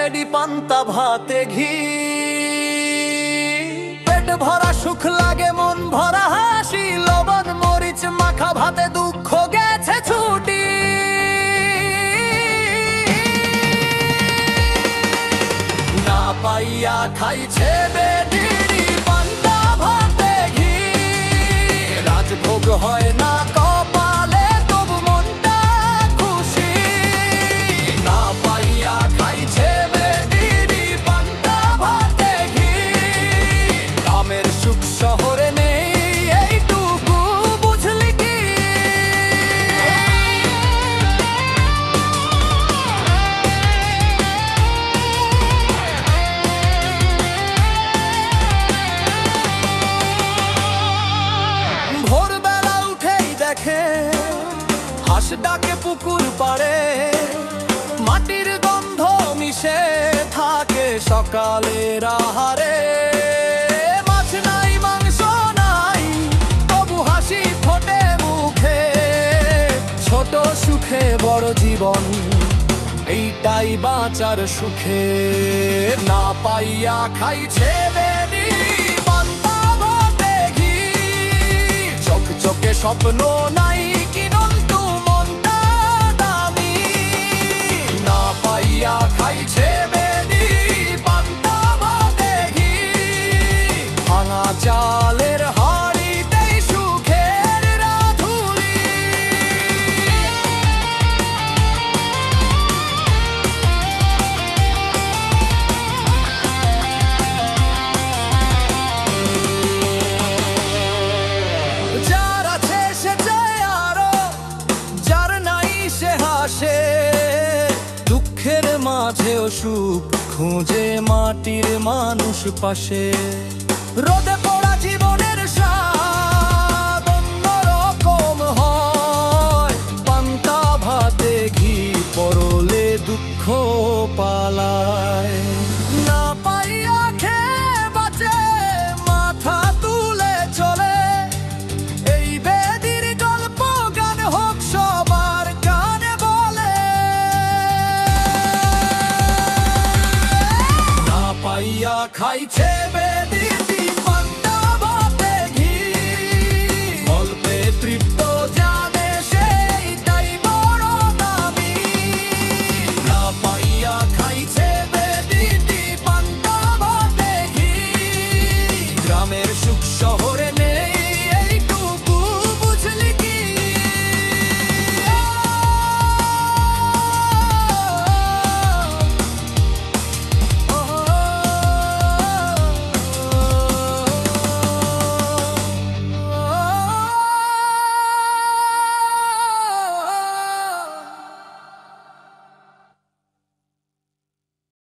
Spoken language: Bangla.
বেডি পান্তা ভাতে ঘি, পেট ভরা সুখ লাগে মন ভরা হাসি, লবণ মরিচ মাখা ভাতে দুঃখ গেছে ছুটি। না পাইয়া খাইছে বেডি পান্তা ভাতে ঘি, রাজভোগ হয় না কপালে তবু মনটা খুশি। না পাইয়া খাইছে বেডি পান্তা ভাতে ঘি, গ্রামের সুখ শহরে নেই এইটুকু বুঝলি কি? ভোরবেলা উঠেই দেখে হাঁস ডাকে পুকুর পাড়ে, মাটির গন্ধ মিশে থাকে সকালের আহারে। মাছ নাই মাংস নাই তবু হাসি ফোটে মুখে, ছোট সুখে বড় জীবন এইটাই বাঁচার সুখে। না পাইয়া খাইছে বেডি পান্তা ভাতে ঘি, চোখ চোখে স্বপ্ন নাই কি নন্তু মনটা দামি। না পাইয়া খাইছে বেডি পান্তা ভাতে ঘি, ভাঙা চালের হাড়িতেই সুখের রাধুনি। যার আছে সে চায় আরো, যার নাই সে হাসে, দুঃখের মাঝেও সুখ খুঁজে মাটির মানুষ পাশে। রোদে পড়া জীবনের স্বাদ অন্যরকম হয়, পান্তা ভাতে ঘি পরলে দুঃখ পালায়। না পাইয়া খেয়ে বাঁচে মাথা তুলে চলে, এই বেদির গল্প গান হোক সবার কানে বলে। না পাইয়া খাইছে